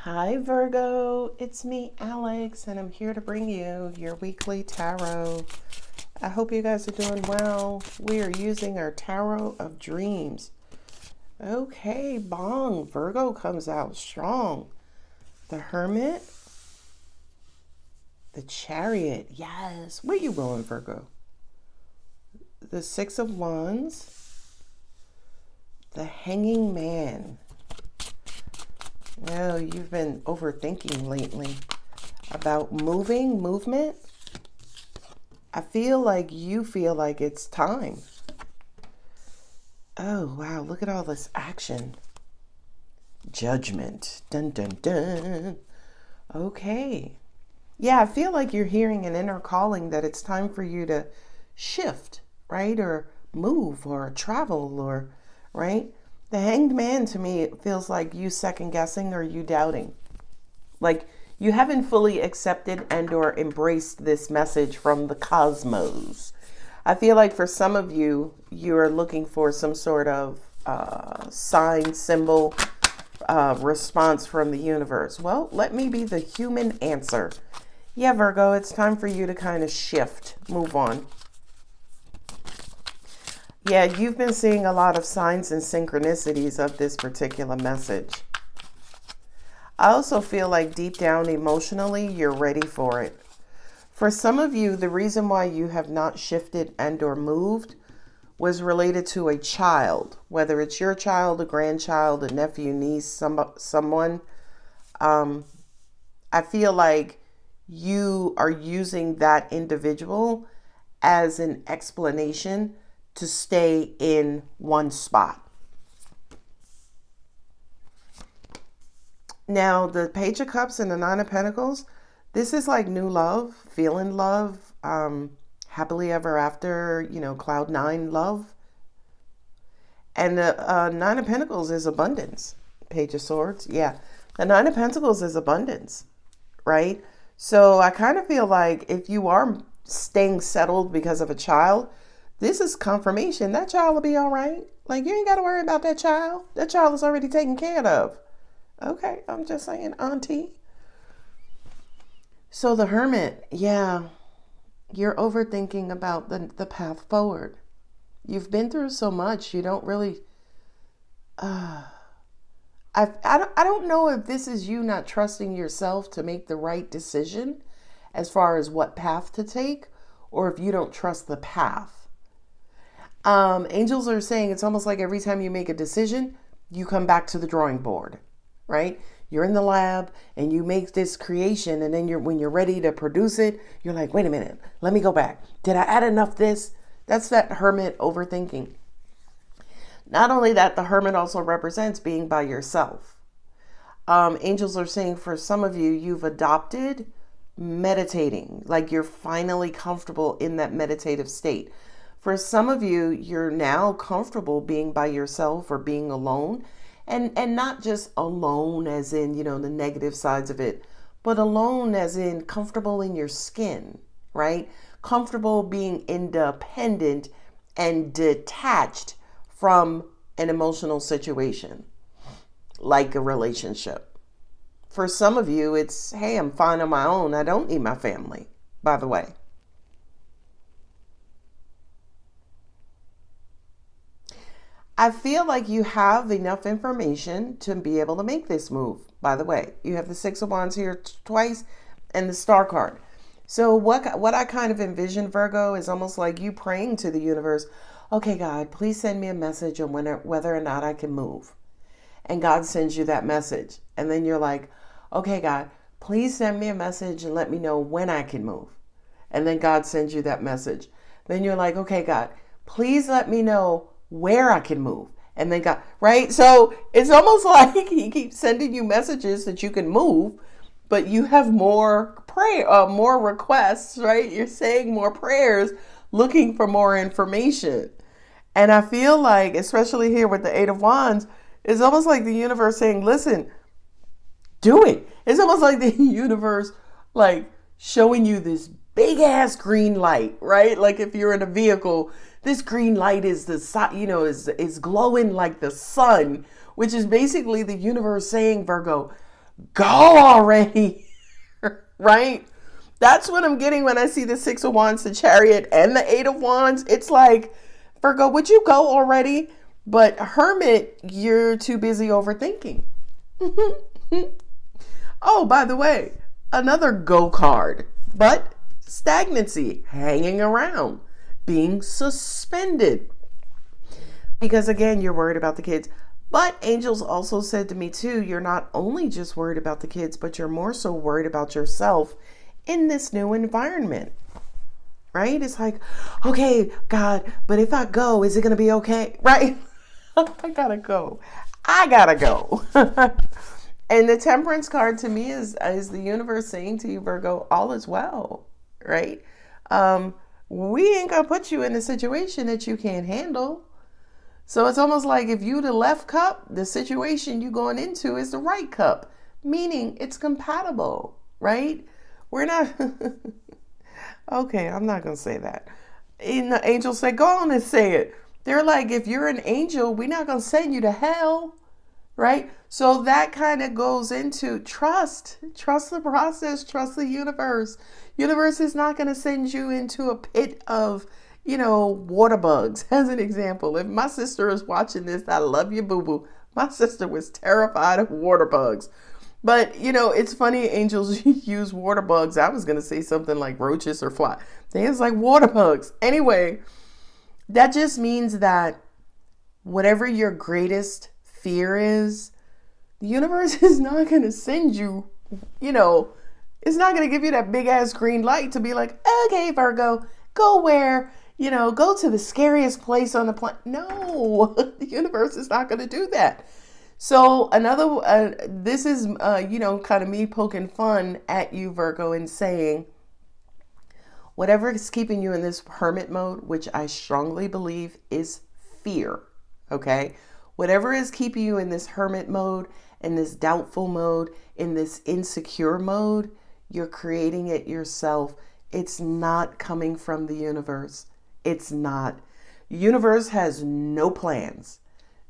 Hi Virgo, it's me Alex, and I'm here to bring you your weekly tarot. I hope you guys are doing well. We are using our Tarot of Dreams. Okay, bong, Virgo comes out strong. The Hermit, the Chariot, yes. Where you going, Virgo? The Six of Wands, the Hanging Man. Oh, you've been overthinking lately about movement. I feel like you feel like it's time. Oh, wow, look at all this action. Judgment. Dun, dun, dun. Okay. Yeah, I feel like you're hearing an inner calling that it's time for you to shift, right? Or move or travel or, right? The Hanged Man, to me, it feels like you second guessing or you doubting. Like you haven't fully accepted and or embraced this message from the cosmos. I feel like for some of you, you're looking for some sort of sign, symbol, response from the universe. Well, let me be the human answer. Yeah, Virgo, it's time for you to kind of shift, move on. Yeah, you've been seeing a lot of signs and synchronicities of this particular message. I also feel like deep down emotionally, you're ready for it. For some of you, the reason why you have not shifted and or moved was related to a child, whether it's your child, a grandchild, a nephew, niece, someone. I feel like you are using that individual as an explanation to stay in one spot. Now, the Page of Cups and the Nine of Pentacles, this is like new love, feeling love, happily ever after, cloud nine love. And the Nine of Pentacles is abundance. Page of Swords, yeah. The Nine of Pentacles is abundance, right? So I kind of feel like if you are staying settled because of a child, this is confirmation that child will be all right. Like, you ain't got to worry about that child. That child is already taken care of. Okay, I'm just saying, auntie. So the Hermit, yeah, you're overthinking about the path forward. You've been through so much, you don't really... I don't know if this is you not trusting yourself to make the right decision as far as what path to take, or if you don't trust the path. Angels are saying it's almost like every time you make a decision, you come back to the drawing board, right? You're in the lab and you make this creation, and then when you're ready to produce it, you're like, wait a minute, let me go back. Did I add enough this? That's that Hermit overthinking. Not only that, the Hermit also represents being by yourself. Angels are saying for some of you, you've adopted meditating, like you're finally comfortable in that meditative state. For some of you, you're now comfortable being by yourself or being alone, and not just alone as in, the negative sides of it, but alone as in comfortable in your skin, right? Comfortable being independent and detached from an emotional situation, like a relationship. For some of you, it's, hey, I'm fine on my own. I don't need my family, by the way. I feel like you have enough information to be able to make this move. By the way, you have the Six of Wands here twice and the Star card. So what I kind of envision, Virgo, is almost like you praying to the universe, okay, God, please send me a message on whether or not I can move. And God sends you that message. And then you're like, okay, God, please send me a message and let me know when I can move. And then God sends you that message. Then you're like, okay, God, please let me know where I can move. And then God, right? So it's almost like he keeps sending you messages that you can move, but you have more more requests, right? You're saying more prayers, looking for more information. And I feel like, especially here with the Eight of Wands, it's almost like the universe saying, listen, do it. It's almost like the universe like showing you this big ass green light, right? Like if you're in a vehicle, this green light is is glowing like the sun, which is basically the universe saying, Virgo, Go already, right? That's what I'm getting when I see the Six of Wands, the Chariot, and the Eight of Wands. It's like, Virgo, would you go already? But Hermit, you're too busy overthinking. Oh, by the way, another go card, but stagnancy, hanging around, being suspended. Because again, you're worried about the kids. But angels also said to me too, you're not only just worried about the kids, but you're more so worried about yourself in this new environment. Right? It's like, okay, God, but if I go, is it going to be okay? Right? I gotta go. I gotta go. And the Temperance card to me is the universe saying to you, Virgo, all is well, right? We ain't gonna put you in a situation that you can't handle. So it's almost like if you the left cup, the situation you going into is the right cup, meaning it's compatible, right? We're not, okay, I'm not gonna say that. And the angels say, go on and say it. They're like, if you're an angel, we're not gonna send you to hell. Right? So that kind of goes into trust. Trust the process. Trust the universe. Universe is not going to send you into a pit of, water bugs. As an example, if my sister is watching this, I love you, boo-boo. My sister was terrified of water bugs. But, it's funny, angels use water bugs. I was going to say something like roaches or fly. Things like water bugs. Anyway, that just means that whatever your greatest fear is, the universe is not going to send you, it's not going to give you that big ass green light to be like, okay, Virgo, go where, go to the scariest place on the planet. No, the universe is not going to do that. So this is, kind of me poking fun at you, Virgo, and saying, whatever is keeping you in this hermit mode, which I strongly believe is fear, okay? Whatever is keeping you in this hermit mode, in this doubtful mode, in this insecure mode, you're creating it yourself. It's not coming from the universe. It's not. The universe has no plans,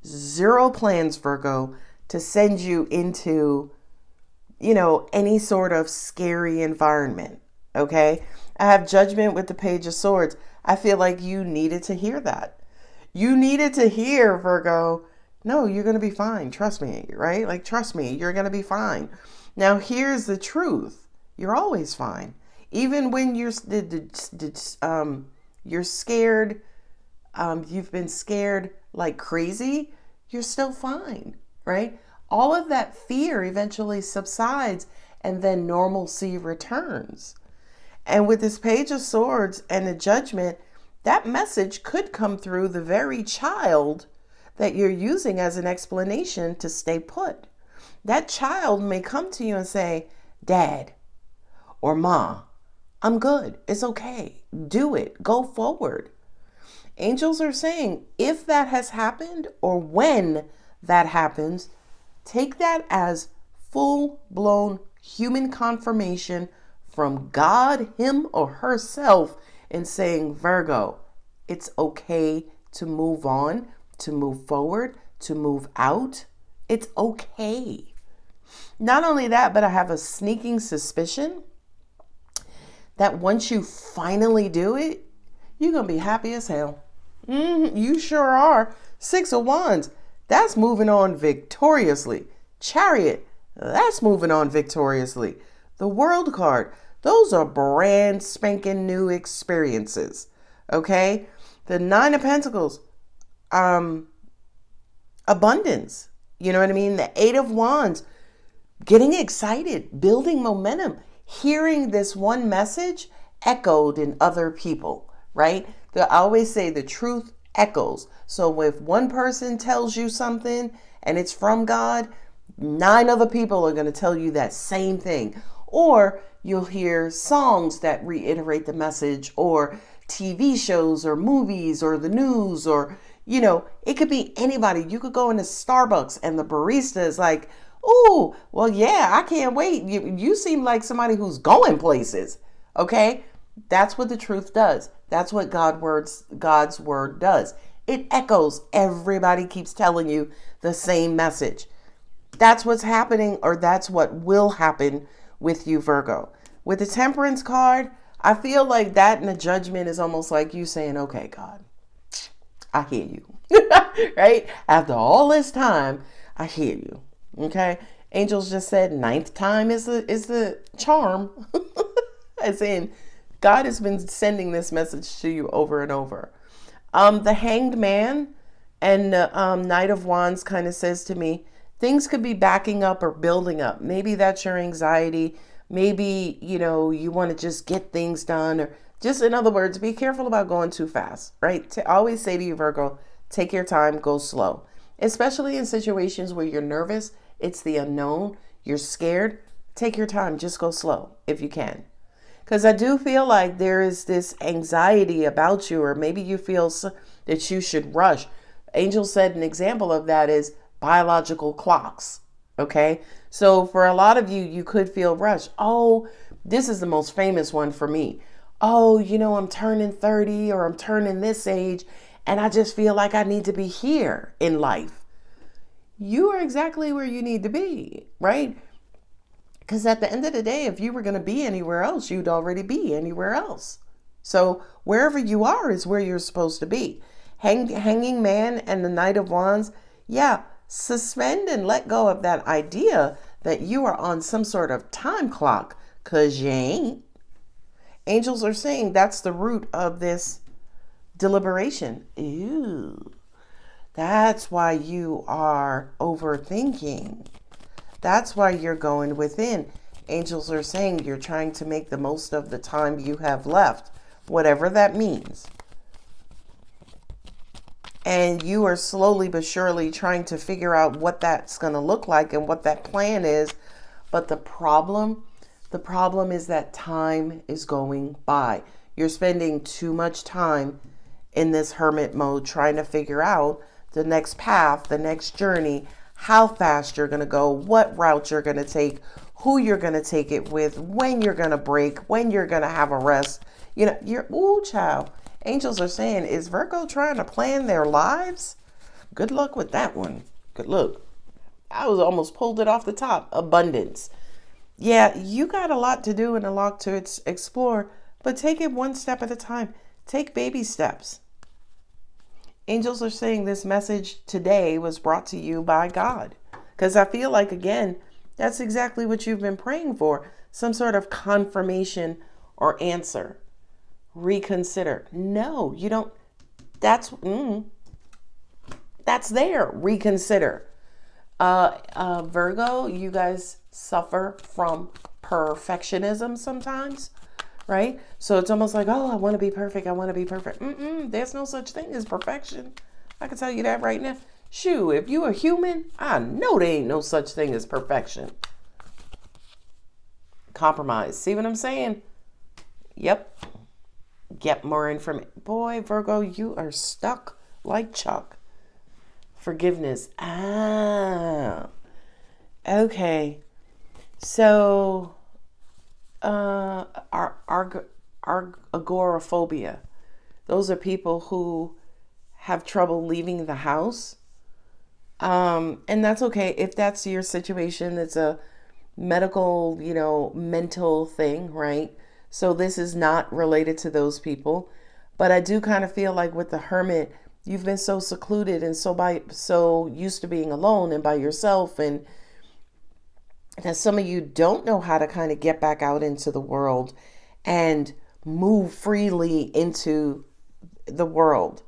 0 plans, Virgo, to send you into, any sort of scary environment. Okay? I have Judgment with the Page of Swords. I feel like you needed to hear that. You needed to hear, Virgo, no, you're going to be fine. Trust me, right? Like, trust me, you're going to be fine. Now, here's the truth. You're always fine. Even when you're scared, you've been scared like crazy, you're still fine, right? All of that fear eventually subsides and then normalcy returns. And with this Page of Swords and the Judgment, that message could come through the very child that you're using as an explanation to stay put. That child may come to you and say, Dad or Ma, I'm good. It's okay. Do it. Go forward. Angels are saying, if that has happened or when that happens, take that as full-blown human confirmation from God, him or herself, and saying, Virgo, it's okay to move on, to move forward, to move out. It's okay. Not only that, but I have a sneaking suspicion that once you finally do it, you're going to be happy as hell. You sure are. 6 of Wands, that's moving on victoriously. Chariot, that's moving on victoriously. The World card, those are brand spanking new experiences. Okay? The 9 of Pentacles, abundance. You know what I mean? The 8 of Wands, getting excited, building momentum, hearing this one message echoed in other people, right? I always say the truth echoes. So if one person tells you something and it's from God, 9 other people are going to tell you that same thing. Or you'll hear songs that reiterate the message, or TV shows or movies or the news, or, it could be anybody. You could go into Starbucks and the barista is like, oh, well, yeah, I can't wait. You seem like somebody who's going places. Okay? That's what the truth does. That's what God's word does. It echoes. Everybody keeps telling you the same message. That's what's happening, or that's what will happen with you, Virgo. With the Temperance card, I feel like that and the Judgment is almost like you saying, okay, God, I hear you. Right? After all this time, I hear you. Okay? Angels just said ninth time is the charm. As in, God has been sending this message to you over and over. The Hanged Man and the Knight of Wands kind of says to me, things could be backing up or building up. Maybe that's your anxiety. Maybe, you want to just get things done, or just, in other words, be careful about going too fast, right? To always say to you, Virgo, take your time, go slow, especially in situations where you're nervous. It's the unknown. You're scared. Take your time. Just go slow if you can. Because I do feel like there is this anxiety about you, or maybe you feel that you should rush. Angel said an example of that is biological clocks. Okay. So for a lot of you, you could feel rushed. Oh, this is the most famous one for me. Oh, I'm turning 30, or I'm turning this age, and I just feel like I need to be here in life. You are exactly where you need to be, right? Because at the end of the day, if you were going to be anywhere else, you'd already be anywhere else. So wherever you are is where you're supposed to be. Hanging Man and the Knight of Wands, yeah, suspend and let go of that idea that you are on some sort of time clock, because you ain't. Angels are saying that's the root of this deliberation. Ew. That's why you are overthinking. That's why you're going within. Angels are saying you're trying to make the most of the time you have left, whatever that means. And you are slowly but surely trying to figure out what that's going to look like and what that plan is. But the problem is that time is going by. You're spending too much time in this hermit mode trying to figure out the next path, the next journey, how fast you're going to go, what route you're going to take, who you're going to take it with, when you're going to break, when you're going to have a rest. Child. Angels are saying, is Virgo trying to plan their lives? Good luck with that one. Good luck. I was almost pulled it off the top. Abundance. Yeah, you got a lot to do and a lot to explore, but take it one step at a time. Take baby steps. Angels are saying this message today was brought to you by God. Because I feel like, again, that's exactly what you've been praying for. Some sort of confirmation or answer. Reconsider. No, you don't. That's there. Reconsider. Virgo, you guys suffer from perfectionism sometimes, right? So it's almost like, oh, I want to be perfect. I want to be perfect. There's no such thing as perfection. I can tell you that right now. Shoo, if you are human, I know there ain't no such thing as perfection. Compromise. See what I'm saying? Yep. Get more information. Boy, Virgo, you are stuck like Chuck. Forgiveness. Okay. So, our agoraphobia. Those are people who have trouble leaving the house. And that's okay. If that's your situation, it's a medical, mental thing, right? So this is not related to those people. But I do kind of feel like with the hermit, you've been so secluded and so used to being alone and by yourself, and that some of you don't know how to kind of get back out into the world and move freely into the world.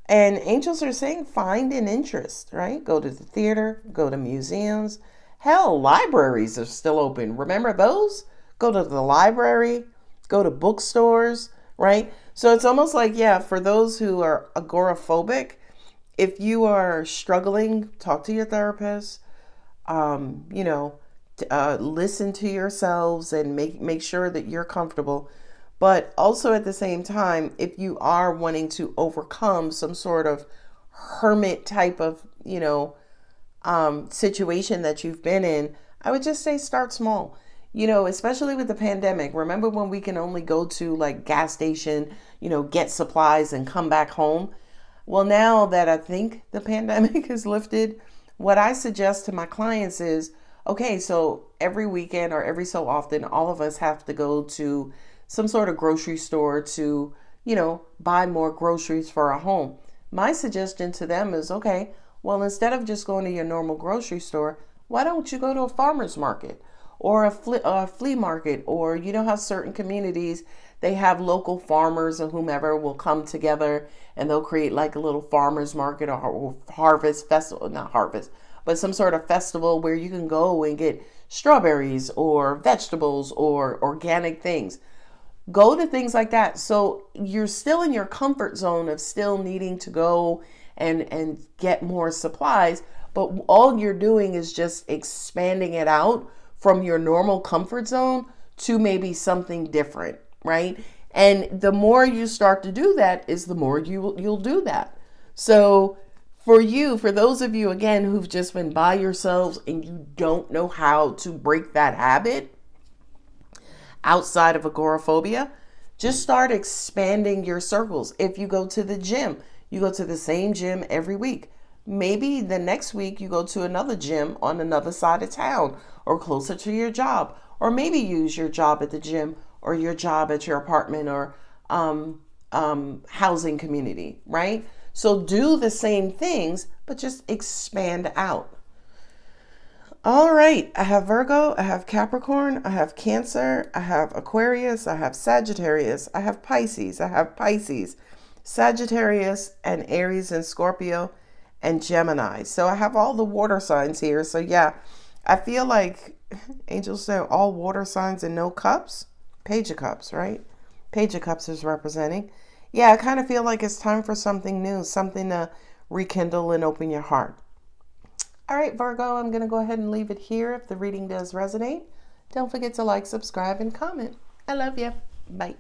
And angels are saying find an interest, right? Go to the theater, go to museums. Hell, libraries are still open. Remember those? Go to the library, go to bookstores, right? So it's almost like, yeah, for those who are agoraphobic, if you are struggling, talk to your therapist, listen to yourselves and make sure that you're comfortable. But also at the same time, if you are wanting to overcome some sort of hermit type of, situation that you've been in, I would just say start small. Especially with the pandemic. Remember when we can only go to like gas station, get supplies and come back home? Well, now that I think the pandemic is lifted, what I suggest to my clients is, okay, so every weekend or every so often, all of us have to go to some sort of grocery store to, buy more groceries for our home. My suggestion to them is, okay, well, instead of just going to your normal grocery store, why don't you go to a farmer's market or a flea market? Or you know how certain communities, they have local farmers or whomever will come together and they'll create like a little farmer's market or harvest festival, not harvest, but some sort of festival where you can go and get strawberries or vegetables or organic things. Go to things like that. So you're still in your comfort zone of still needing to go and get more supplies, but all you're doing is just expanding it out from your normal comfort zone to maybe something different, right? And the more you start to do that is the more you'll do that. So for those of you again who've just been by yourselves and you don't know how to break that habit outside of agoraphobia, just start expanding your circles. If you go to the gym, you go to the same gym every week. Maybe the next week you go to another gym on another side of town or closer to your job, or maybe use your job at the gym or your job at your apartment or housing community, right? So do the same things, but just expand out. All right, I have Virgo, I have Capricorn, I have Cancer, I have Aquarius, I have Sagittarius, I have Pisces, Sagittarius and Aries and Scorpio and Gemini. So I have all the water signs here. So yeah, I feel like angels say all water signs and no cups. Page of Cups, right? Page of Cups is representing. Yeah, I kind of feel like it's time for something new, something to rekindle and open your heart. All right, Virgo, I'm going to go ahead and leave it here. If the reading does resonate, don't forget to like, subscribe, and comment. I love you. Bye.